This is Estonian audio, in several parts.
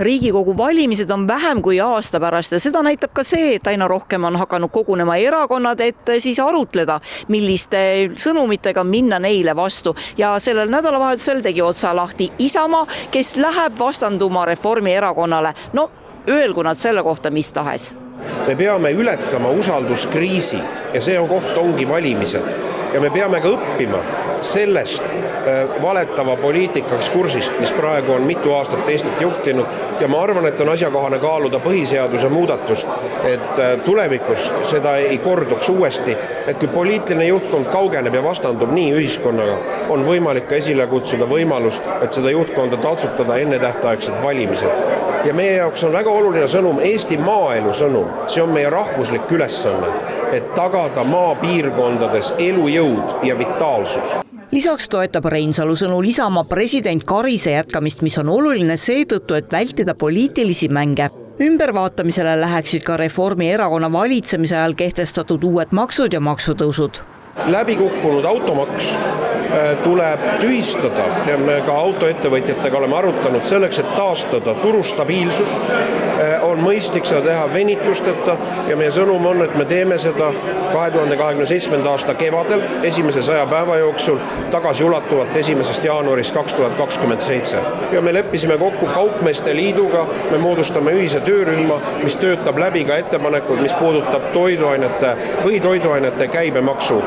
Riigikogu valimised on vähem kui aasta pärast ja seda näitab ka see, et aina rohkem on hakanud kogunema erakonnad, et siis arutleda, milliste sõnumitega minna neile vastu. Ja sellel nädalavahetusel tegi otsa lahti Isamaa, kes läheb vastanduma Reformierakonnale. No, öelgu nad selle kohta mis tahes. Me peame ületama usalduskriisi ja see ongi valimised. Ja me peame ka õppima sellest valetava poliitikaks kursist, mis praegu on mitu aastat Eestit juhtinud ja ma arvan, et on asjakohane kaaluda põhiseaduse muudatust, et tulevikus seda ei korduks uuesti, et kui poliitiline juhtkond kaugeneb ja vastandub nii ühiskonnaga, on võimalik ka esile kutsuda võimalus, et seda juhtkonda taltsutada ennetähtaegsed valimised. Ja meie jaoks on väga oluline sõnum, Eesti maaelu sõnum, see on meie rahvuslik ülesanne, et tagada maapiirkondades elujõud ja vitaalsus. Lisaks toetab Reinsalu sõnul Isamaa president Karise jätkamist, mis on oluline seetõttu, et vältida poliitilisi mänge. Ümbervaatamisele läheksid ka Reformierakonna valitsemise ajal kehtestatud uued maksud ja maksutõusud. Läbikukkunud automaks tuleb tühistada ja me ka autoettevõtjatega oleme arutanud selleks, et taastada turustabiilsus, on mõistlik seda teha venitusteta ja meie sõnum on, et me teeme seda 2027. aasta kevadel, esimese 100 päeva jooksul, tagasi ulatuvalt 1. jaanuarist 2027. Ja me leppisime kokku Kaupmeeste Liiduga, me moodustame ühise töörühma, mis töötab läbi ka ettepanekud, mis puudutab toiduainete käibemaksu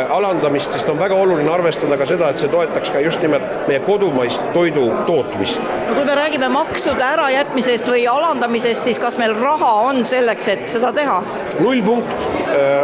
alandamist, sest on väga oluline arvestada ka seda, et see toetaks ka just nimelt meie kodumaist toidu tootmist. No kui me räägime maksude ärajätmisest või alandamisest, siis kas meil raha on selleks, et seda teha? Nullpunkt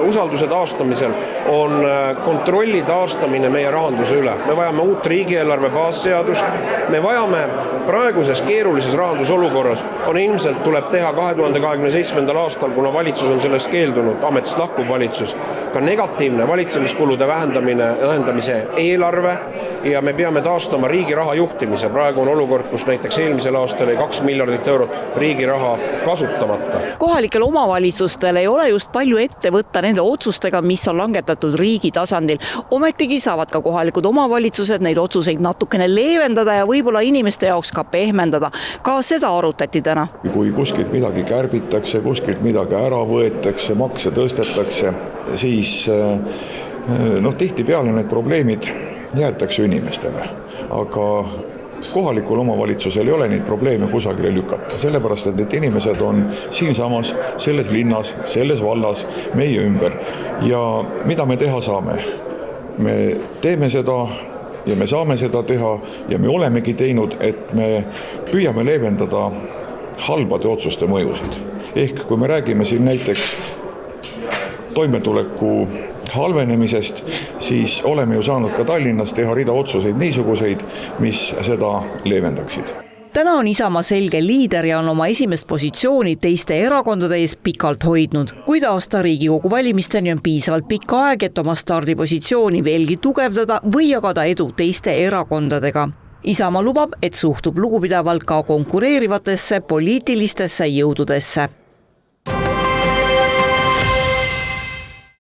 usalduse taastamisel on kontrolli taastamine meie rahanduse üle. Me vajame uut riigieelarve baasseadust. Me vajame praeguses keerulises rahandusolukorras on ilmselt tuleb teha 2027. aastal, kuna valitsus on sellest keeldunud, ametist lahkuv valitsus, ka negatiivne valitsemiskulude vähendamise eelarve ja me peame taastama riigi raha juhtimise. Praegu on olukord, kus näiteks eelmisel aastal oli 2 miljardit eurot riigi raha kasutamata. Kohalikel omavalitsustel ei ole just palju ette võtta nende otsustega, mis on langetatud riigi tasandil. Ometigi saavad ka kohalikud omavalitsused neid otsuseid natukene leevendada ja võib-olla inimeste jaoks ka pehmendada. Ka seda arutati täna. Kui kuskilt midagi kärbitakse, kuskilt midagi ära võetakse, makse tõstetakse, siis tihtipeale need probleemid jäetakse inimestele. Aga kohalikul omavalitsusel ei ole neid probleeme kusagile lükata, sellepärast et need inimesed on siinsamas, selles linnas, selles vallas, meie ümber. Ja mida me teha saame? Me teeme seda ja me saame seda teha ja me olemegi teinud, et me püüame leevendada halbade otsuste mõjusid. Ehk kui me räägime siin näiteks toimetuleku halvenemisest, siis oleme ju saanud ka Tallinnas teha rida otsuseid niisuguseid, mis seda leevendaksid. Täna on Isamaa selge liider ja on oma esimest positsiooni teiste erakondade ees pikalt hoidnud. Kuid aasta Riigikogu valimisteni on piisavalt pikk aeg, et oma stardipositsiooni veelgi tugevdada või jagada edu teiste erakondadega. Isamaa lubab, et suhtub lugupidavalt ka konkureerivatesse poliitilistesse jõududesse.